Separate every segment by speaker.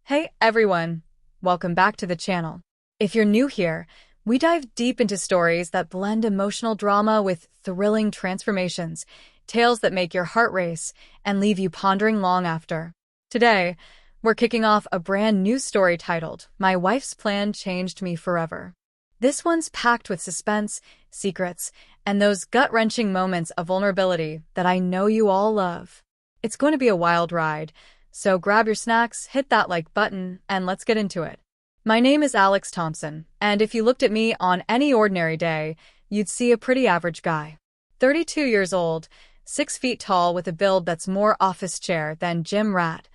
Speaker 1: Hey everyone, welcome back to the channel. If you're new here, we dive deep into stories that blend emotional drama with thrilling transformations, tales that make your heart race and leave you pondering long after. Today, we're kicking off a brand new story titled, My Wife's Plan Changed Me Forever. This one's packed with suspense, secrets, and those gut-wrenching moments of vulnerability that I know you all love. It's going to be a wild ride, so grab your snacks, hit that like button, and let's get into it. My name is Alex Thompson, and if you looked at me on any ordinary day, you'd see a pretty average guy. 32 years old, 6 feet tall with a build that's more office chair than gym rat.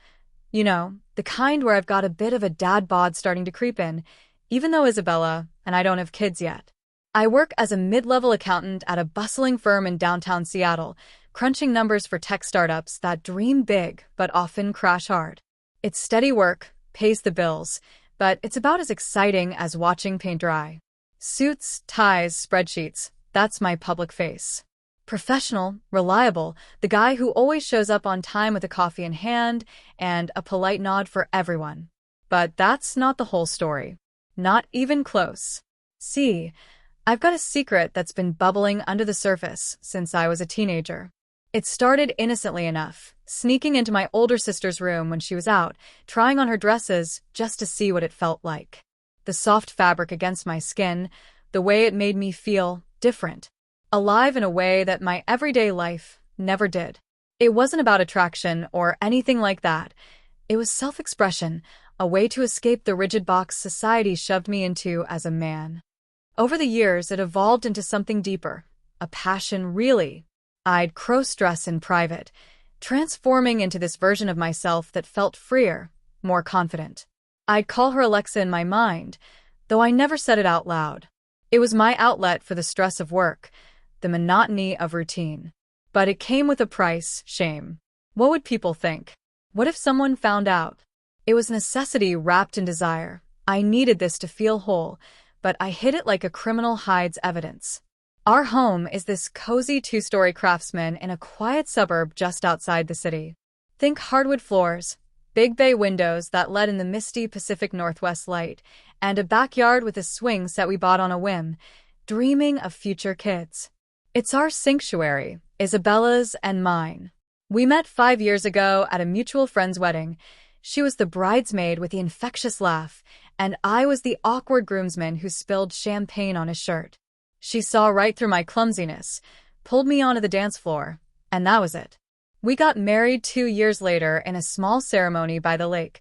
Speaker 1: You know, the kind where I've got a bit of a dad bod starting to creep in, even though Isabella and I don't have kids yet. I work as a mid-level accountant at a bustling firm in downtown Seattle, crunching numbers for tech startups that dream big but often crash hard. It's steady work, pays the bills, but it's about as exciting as watching paint dry. Suits, ties, spreadsheets, that's my public face. Professional, reliable, the guy who always shows up on time with a coffee in hand and a polite nod for everyone. But that's not the whole story. Not even close. See, I've got a secret that's been bubbling under the surface since I was a teenager. It started innocently enough, sneaking into my older sister's room when she was out, trying on her dresses just to see what it felt like. The soft fabric against my skin, the way it made me feel different, alive in a way that my everyday life never did. It wasn't about attraction or anything like that. It was self-expression, a way to escape the rigid box society shoved me into as a man. Over the years, it evolved into something deeper, a passion really. I'd cross-dress in private, transforming into this version of myself that felt freer, more confident. I'd call her Alexa in my mind, though I never said it out loud. It was my outlet for the stress of work, the monotony of routine. But it came with a price, shame. What would people think? What if someone found out? It was necessity wrapped in desire. I needed this to feel whole, but I hid it like a criminal hides evidence. Our home is this cozy 2-story craftsman in a quiet suburb just outside the city. Think hardwood floors, big bay windows that let in the misty Pacific Northwest light, and a backyard with a swing set we bought on a whim, dreaming of future kids. It's our sanctuary, Isabella's and mine. We met 5 years ago at a mutual friend's wedding. She was the bridesmaid with the infectious laugh, and I was the awkward groomsman who spilled champagne on his shirt. She saw right through my clumsiness, pulled me onto the dance floor, and that was it. We got married 2 years later in a small ceremony by the lake,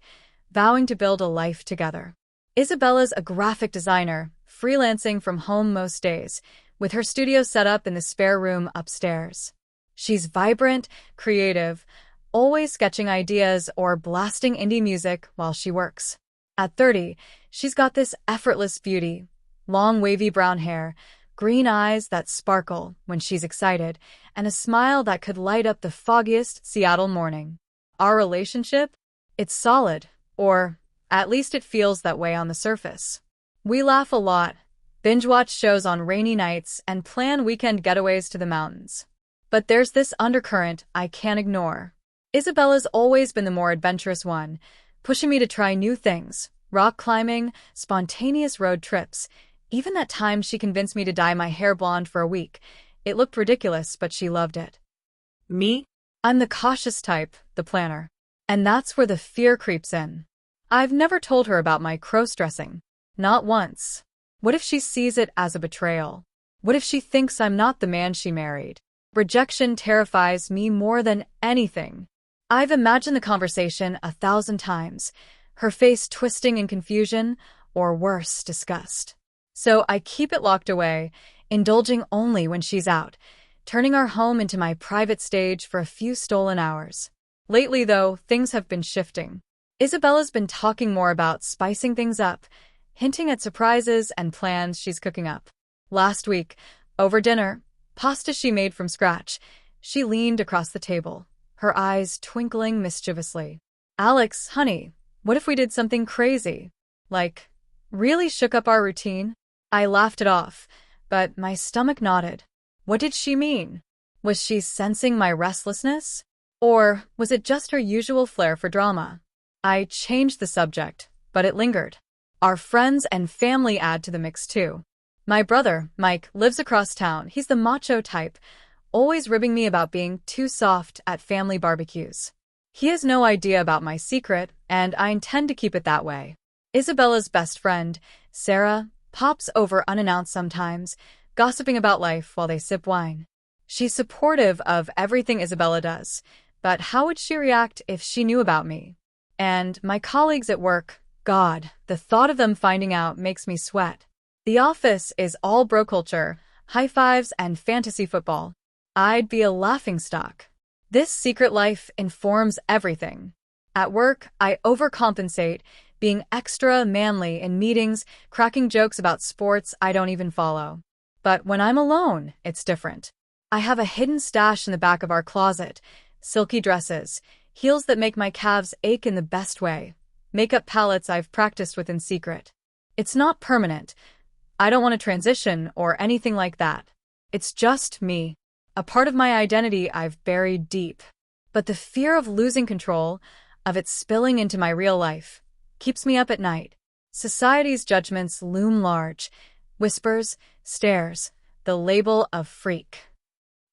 Speaker 1: vowing to build a life together. Isabella's a graphic designer, freelancing from home most days, with her studio set up in the spare room upstairs. She's vibrant, creative, always sketching ideas or blasting indie music while she works. At 30, she's got this effortless beauty, long wavy brown hair, green eyes that sparkle when she's excited, and a smile that could light up the foggiest Seattle morning. Our relationship? It's solid, or at least it feels that way on the surface. We laugh a lot, binge-watch shows on rainy nights, and plan weekend getaways to the mountains. But there's this undercurrent I can't ignore. Isabella's always been the more adventurous one, pushing me to try new things, rock climbing, spontaneous road trips. Even that time she convinced me to dye my hair blonde for a week. It looked ridiculous, but she loved it. Me? I'm the cautious type, the planner. And that's where the fear creeps in. I've never told her about my cross-dressing. Not once. What if she sees it as a betrayal? What if she thinks I'm not the man she married? Rejection terrifies me more than anything. I've imagined the conversation 1,000 times, her face twisting in confusion, or worse, disgust. So I keep it locked away, indulging only when she's out, turning our home into my private stage for a few stolen hours. Lately, though, things have been shifting. Isabella's been talking more about spicing things up, hinting at surprises and plans she's cooking up. Last week, over dinner, pasta she made from scratch, she leaned across the table, her eyes twinkling mischievously. Alex, honey, what if we did something crazy? Like, really shook up our routine? I laughed it off, but my stomach nodded. What did she mean? Was she sensing my restlessness? Or was it just her usual flair for drama? I changed the subject, but it lingered. Our friends and family add to the mix too. My brother, Mike, lives across town. He's the macho type, always ribbing me about being too soft at family barbecues. He has no idea about my secret, and I intend to keep it that way. Isabella's best friend, Sarah, pops over unannounced sometimes, gossiping about life while they sip wine. She's supportive of everything Isabella does, but how would she react if she knew about me? And my colleagues at work, God, the thought of them finding out makes me sweat. The office is all bro culture, high fives and fantasy football. I'd be a laughingstock. This secret life informs everything. At work, I overcompensate, being extra manly in meetings, cracking jokes about sports I don't even follow. But when I'm alone, it's different. I have a hidden stash in the back of our closet, silky dresses, heels that make my calves ache in the best way, makeup palettes I've practiced with in secret. It's not permanent. I don't want to transition or anything like that. It's just me, a part of my identity I've buried deep. But the fear of losing control, of it spilling into my real life, keeps me up at night. Society's judgments loom large, whispers, stares, the label of freak.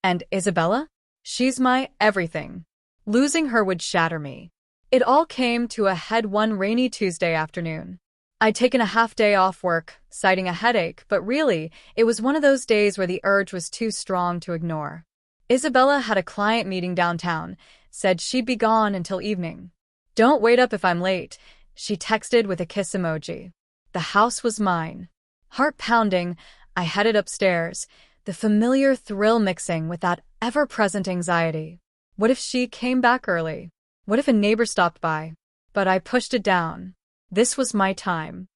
Speaker 1: And Isabella? She's my everything. Losing her would shatter me. It all came to a head one rainy Tuesday afternoon. I'd taken a half day off work, citing a headache, but really, it was one of those days where the urge was too strong to ignore. Isabella had a client meeting downtown, said she'd be gone until evening. Don't wait up if I'm late, she texted with a kiss emoji. The house was mine. Heart pounding, I headed upstairs, the familiar thrill mixing with that ever-present anxiety. What if she came back early? What if a neighbor stopped by? But I pushed it down. This was my time.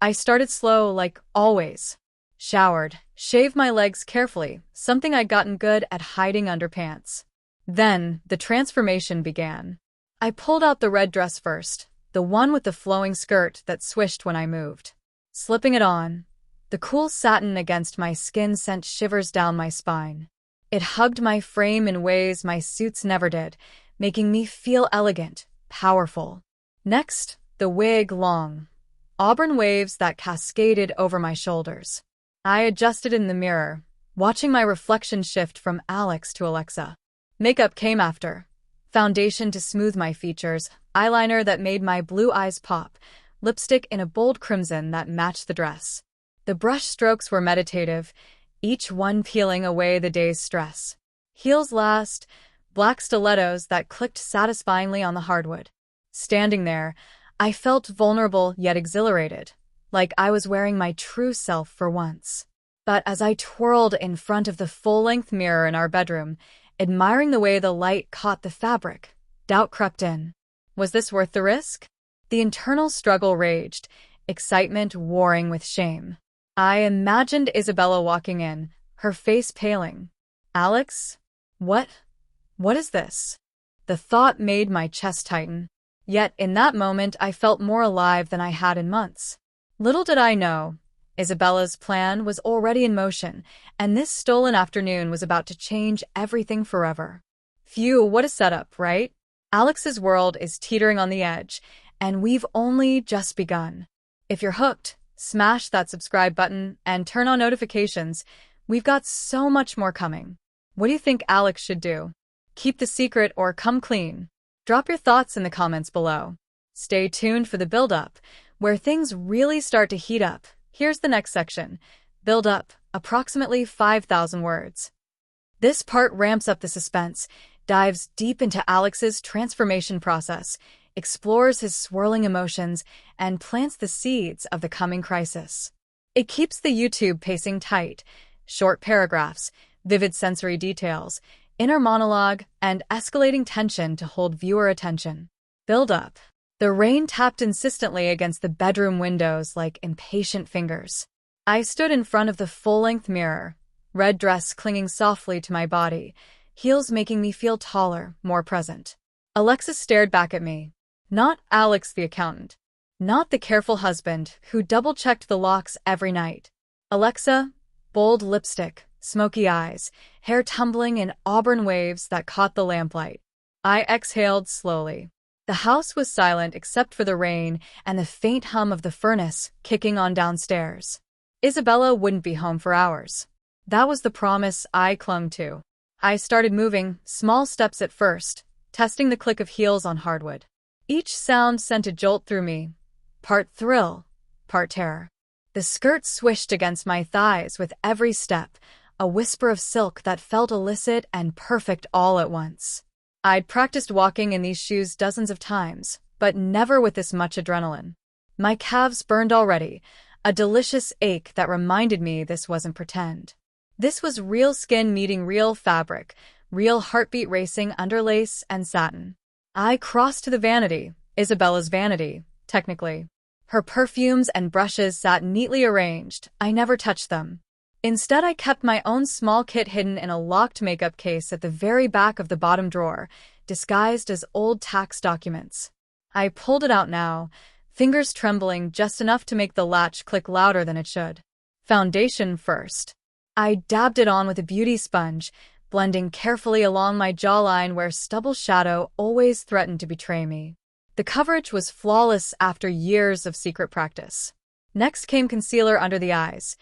Speaker 1: I started slow, like always. Showered, shaved my legs carefully, something I'd gotten good at hiding under pants. Then, the transformation began. I pulled out the red dress first, the one with the flowing skirt that swished when I moved. Slipping it on, the cool satin against my skin sent shivers down my spine. It hugged my frame in ways my suits never did, making me feel elegant, powerful. Next, the wig long, auburn waves that cascaded over my shoulders. I adjusted in the mirror, watching my reflection shift from Alex to Alexa. Makeup came after. Foundation to smooth my features, eyeliner that made my blue eyes pop, lipstick in a bold crimson that matched the dress. The brush strokes were meditative, each one peeling away the day's stress. Heels last, black stilettos that clicked satisfyingly on the hardwood. Standing there, I felt vulnerable yet exhilarated, like I was wearing my true self for once. But as I twirled in front of the full-length mirror in our bedroom, admiring the way the light caught the fabric, doubt crept in. Was this worth the risk? The internal struggle raged, excitement warring with shame. I imagined Isabella walking in, her face paling. Alex? What is this? The thought made my chest tighten. Yet in that moment I felt more alive than I had in months. Little did I know, Isabella's plan was already in motion, and this stolen afternoon was about to change everything forever. Phew, what a setup, right? Alex's world is teetering on the edge, and we've only just begun. If you're hooked, smash that subscribe button and turn on notifications. We've got so much more coming. What do you think Alex should do? Keep the secret or come clean? Drop your thoughts in the comments below. Stay tuned for the build-up, where things really start to heat up. Here's the next section. Build up, approximately 5,000 words. This part ramps up the suspense, dives deep into Alex's transformation process, explores his swirling emotions, and plants the seeds of the coming crisis. It keeps the YouTube pacing tight, short paragraphs, vivid sensory details, inner monologue, and escalating tension to hold viewer attention. Build up. The rain tapped insistently against the bedroom windows like impatient fingers. I stood in front of the full-length mirror, red dress clinging softly to my body, heels making me feel taller, more present. Alexa stared back at me. Not Alex the accountant. Not the careful husband who double-checked the locks every night. Alexa, bold lipstick, smoky eyes, hair tumbling in auburn waves that caught the lamplight. I exhaled slowly. The house was silent except for the rain and the faint hum of the furnace kicking on downstairs. Isabella wouldn't be home for hours. That was the promise I clung to. I started moving, small steps at first, testing the click of heels on hardwood. Each sound sent a jolt through me, part thrill, part terror. The skirt swished against my thighs with every step, a whisper of silk that felt illicit and perfect all at once. I'd practiced walking in these shoes dozens of times, but never with this much adrenaline. My calves burned already, a delicious ache that reminded me this wasn't pretend. This was real skin meeting real fabric, real heartbeat racing under lace and satin. I crossed to the vanity, Isabella's vanity, technically. Her perfumes and brushes sat neatly arranged. I never touched them. Instead, I kept my own small kit hidden in a locked makeup case at the very back of the bottom drawer, disguised as old tax documents. I pulled it out now, fingers trembling just enough to make the latch click louder than it should. Foundation first. I dabbed it on with a beauty sponge, blending carefully along my jawline where stubble shadow always threatened to betray me. The coverage was flawless after years of secret practice. Next came concealer under the eyes.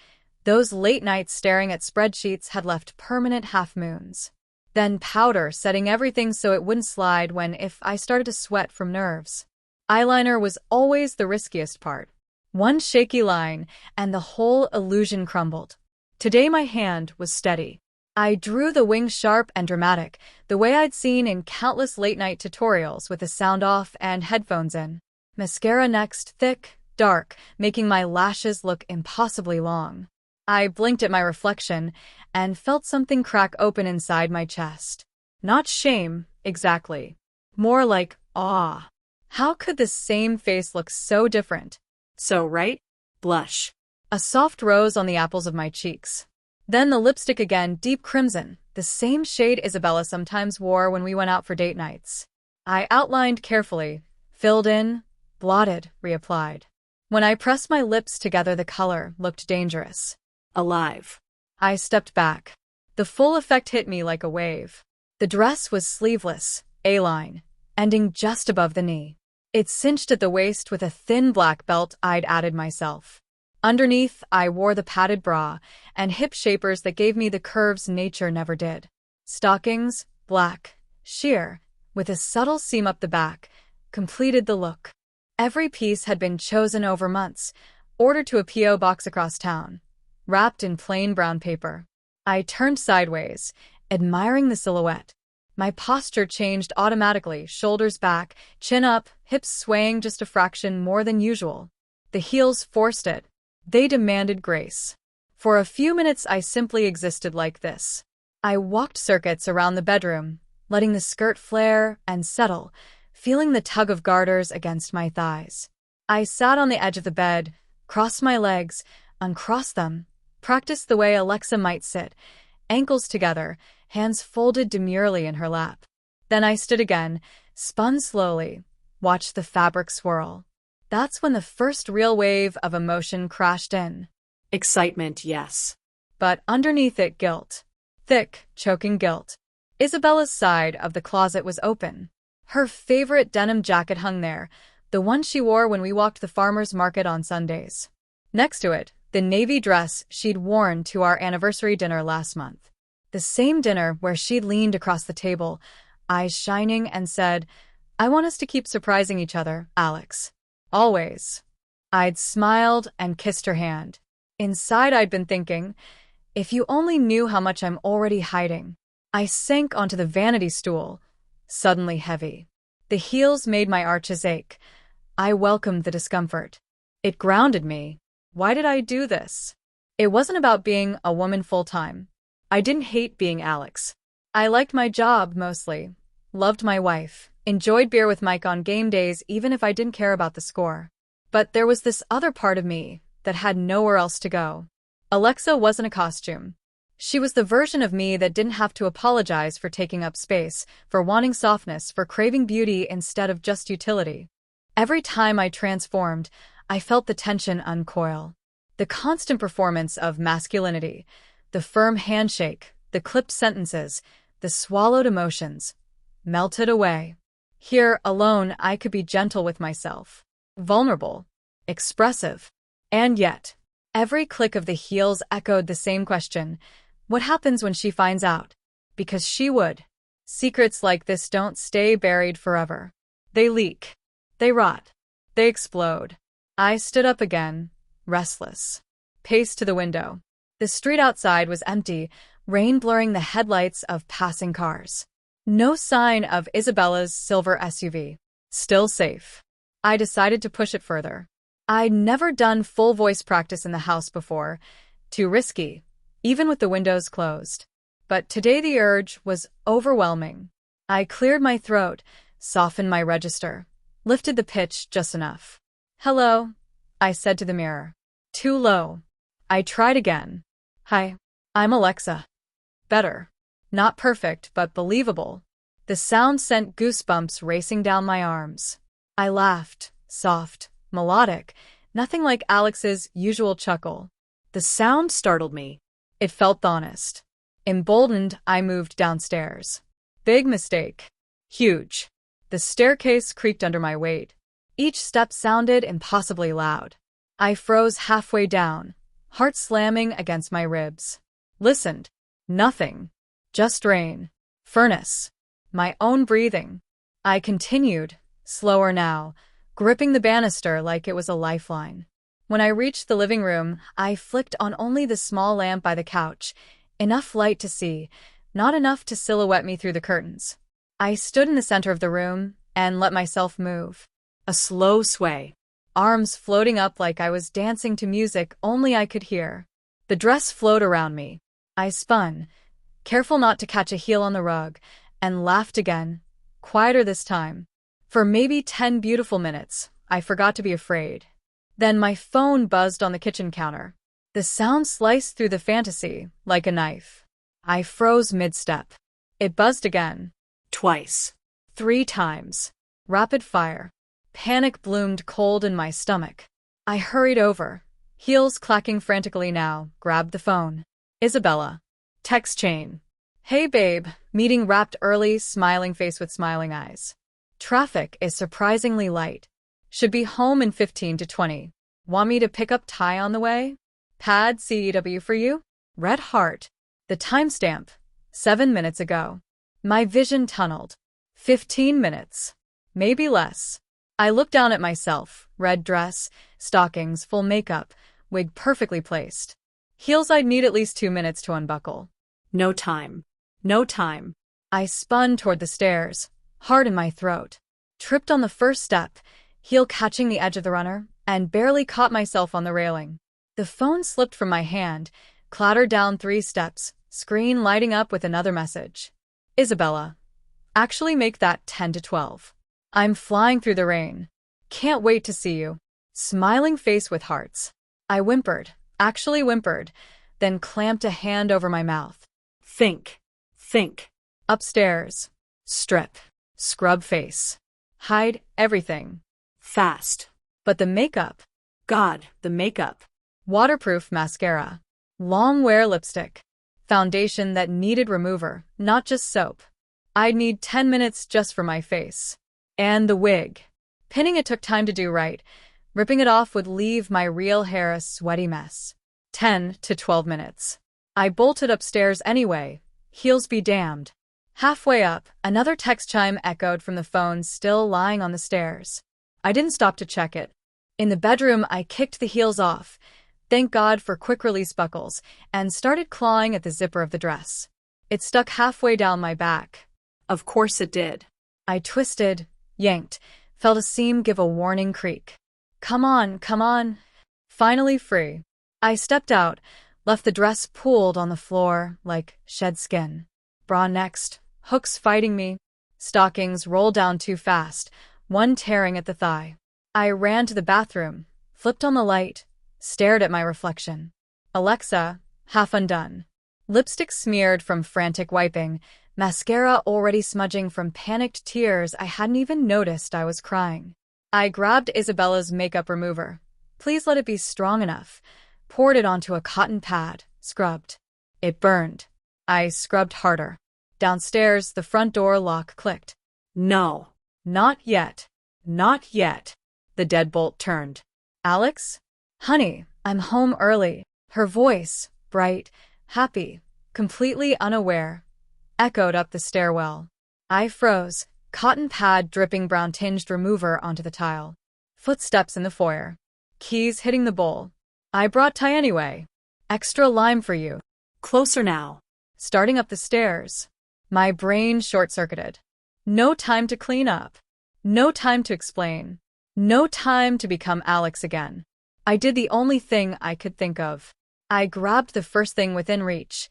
Speaker 1: Those late nights staring at spreadsheets had left permanent half-moons. Then powder, setting everything so it wouldn't slide if I started to sweat from nerves. Eyeliner was always the riskiest part. One shaky line, and the whole illusion crumbled. Today my hand was steady. I drew the wings sharp and dramatic, the way I'd seen in countless late-night tutorials with the sound off and headphones in. Mascara next, thick, dark, making my lashes look impossibly long. I blinked at my reflection and felt something crack open inside my chest. Not shame, exactly. More like awe. How could the same face look so different?
Speaker 2: So, right? Blush.
Speaker 1: A soft rose on the apples of my cheeks. Then the lipstick again, deep crimson, the same shade Isabella sometimes wore when we went out for date nights. I outlined carefully, filled in, blotted, reapplied. When I pressed my lips together, the color looked dangerous.
Speaker 2: Alive.
Speaker 1: I stepped back. The full effect hit me like a wave. The dress was sleeveless, A-line, ending just above the knee. It cinched at the waist with a thin black belt I'd added myself. Underneath, I wore the padded bra and hip shapers that gave me the curves nature never did. Stockings, black, sheer, with a subtle seam up the back, completed the look. Every piece had been chosen over months, ordered to a P.O. box across town, wrapped in plain brown paper. I turned sideways, admiring the silhouette. My posture changed automatically, shoulders back, chin up, hips swaying just a fraction more than usual. The heels forced it. They demanded grace. For a few minutes I simply existed like this. I walked circuits around the bedroom, letting the skirt flare and settle, feeling the tug of garters against my thighs. I sat on the edge of the bed, crossed my legs, uncrossed them, practiced the way Alexa might sit, ankles together, hands folded demurely in her lap. Then I stood again, spun slowly, watched the fabric swirl. That's when the first real wave of emotion crashed in.
Speaker 2: Excitement, yes.
Speaker 1: But underneath it, guilt. Thick, choking guilt. Isabella's side of the closet was open. Her favorite denim jacket hung there, the one she wore when we walked the farmer's market on Sundays. Next to it, the navy dress she'd worn to our anniversary dinner last month. The same dinner where she'd leaned across the table, eyes shining, and said, "I want us to keep surprising each other, Alex. Always." I'd smiled and kissed her hand. Inside I'd been thinking, if you only knew how much I'm already hiding. I sank onto the vanity stool, suddenly heavy. The heels made my arches ache. I welcomed the discomfort. It grounded me. Why did I do this? It wasn't about being a woman full-time. I didn't hate being Alex. I liked my job mostly, loved my wife, enjoyed beer with Mike on game days even if I didn't care about the score. But there was this other part of me that had nowhere else to go. Alexa wasn't a costume. She was the version of me that didn't have to apologize for taking up space, for wanting softness, for craving beauty instead of just utility. Every time I transformed, I felt the tension uncoil. The constant performance of masculinity, the firm handshake, the clipped sentences, the swallowed emotions, melted away. Here, alone, I could be gentle with myself. Vulnerable. Expressive. And yet, every click of the heels echoed the same question. What happens when she finds out? Because she would. Secrets like this don't stay buried forever. They leak. They rot. They explode. I stood up again, restless. Paced to the window. The street outside was empty, rain blurring the headlights of passing cars. No sign of Isabella's silver SUV. Still safe. I decided to push it further. I'd never done full voice practice in the house before. Too risky, even with the windows closed. But today the urge was overwhelming. I cleared my throat, softened my register, lifted the pitch just enough. Hello, I said to the mirror. Too low. I tried again. Hi, I'm Alexa. Better. Not perfect, but believable. The sound sent goosebumps racing down my arms. I laughed, soft, melodic, nothing like Alex's usual chuckle.
Speaker 2: The sound startled me.
Speaker 1: It felt honest. Emboldened, I moved downstairs. Big mistake. Huge. The staircase creaked under my weight. Each step sounded impossibly loud. I froze halfway down, heart slamming against my ribs. Listened. Nothing. Just rain. Furnace. My own breathing. I continued, slower now, gripping the banister like it was a lifeline. When I reached the living room, I flicked on only the small lamp by the couch, enough light to see, not enough to silhouette me through the curtains. I stood in the center of the room and let myself move.
Speaker 2: A slow sway.
Speaker 1: Arms floating up like I was dancing to music only I could hear. The dress flowed around me. I spun, careful not to catch a heel on the rug, and laughed again, quieter this time. For maybe 10 beautiful minutes, I forgot to be afraid. Then my phone buzzed on the kitchen counter. The sound sliced through the fantasy like a knife. I froze mid-step. It buzzed again.
Speaker 2: Twice.
Speaker 1: 3 times. Rapid fire. Panic bloomed cold in my stomach. I hurried over, heels clacking frantically now, grabbed the phone. Isabella. Text chain. Hey babe, meeting wrapped early, smiling face with smiling eyes. Traffic is surprisingly light. Should be home in 15 to 20. Want me to pick up Ty on the way? Pad CEW for you? Red heart. The timestamp. 7 minutes ago. My vision tunneled. 15 minutes. Maybe less. I looked down at myself, red dress, stockings, full makeup, wig perfectly placed. Heels I'd need at least 2 minutes to unbuckle.
Speaker 2: No time. No time.
Speaker 1: I spun toward the stairs, heart in my throat. Tripped on the first step, heel catching the edge of the runner, and barely caught myself on the railing. The phone slipped from my hand, clattered down 3 steps, screen lighting up with another message. Isabella. Actually make that 10 to 12. I'm flying through the rain. Can't wait to see you. Smiling face with hearts. I whimpered, actually whimpered, then clamped a hand over my mouth.
Speaker 2: Think. Think.
Speaker 1: Upstairs. Strip. Scrub face. Hide everything.
Speaker 2: Fast.
Speaker 1: But the makeup.
Speaker 2: God, the makeup.
Speaker 1: Waterproof mascara. Long wear lipstick. Foundation that needed remover, not just soap. I'd need 10 minutes just for my face. And the wig. Pinning it took time to do right. Ripping it off would leave my real hair a sweaty mess. 10 to 12 minutes. I bolted upstairs anyway. Heels be damned. Halfway up, another text chime echoed from the phone still lying on the stairs. I didn't stop to check it. In the bedroom, I kicked the heels off. Thank God for quick-release buckles, and started clawing at the zipper of the dress. It stuck halfway down my back.
Speaker 2: Of course it did.
Speaker 1: I twisted, yanked, felt a seam give a warning creak. Come on, come on. Finally free. I stepped out, left the dress pooled on the floor like shed skin. Bra next, hooks fighting me. Stockings rolled down too fast, one tearing at the thigh. I ran to the bathroom, flipped on the light, stared at my reflection. Alexa, half undone. Lipstick smeared from frantic wiping, mascara already smudging from panicked tears. I hadn't even noticed I was crying. I grabbed Isabella's makeup remover. Please let it be strong enough. Poured it onto a cotton pad, scrubbed. It burned. I scrubbed harder. Downstairs, the front door lock clicked.
Speaker 2: No.
Speaker 1: Not yet. Not yet. The deadbolt turned. Alex? Honey, I'm home early. Her voice, bright, happy, completely unaware, echoed up the stairwell. I froze, cotton pad dripping brown-tinged remover onto the tile. Footsteps in the foyer. Keys hitting the bowl. I brought tie anyway. Extra lime for you.
Speaker 2: Closer now.
Speaker 1: Starting up the stairs. My brain short-circuited. No time to clean up. No time to explain. No time to become Alex again. I did the only thing I could think of. I grabbed the first thing within reach,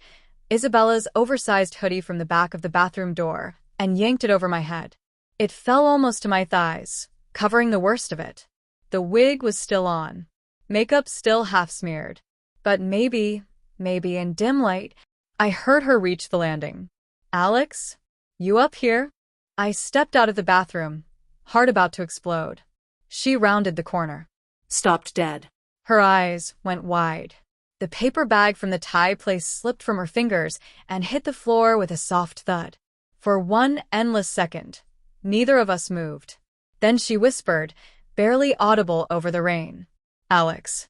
Speaker 1: Isabella's oversized hoodie from the back of the bathroom door, and yanked it over my head. It fell almost to my thighs, covering the worst of it. The wig was still on. Makeup still half-smeared. But maybe in dim light, I heard her reach the landing. Alex? You up here? I stepped out of the bathroom, heart about to explode. She rounded the corner.
Speaker 2: Stopped dead.
Speaker 1: Her eyes went wide. The paper bag from the tie place slipped from her fingers and hit the floor with a soft thud. For one endless second, neither of us moved. Then she whispered, barely audible over the rain. Alex.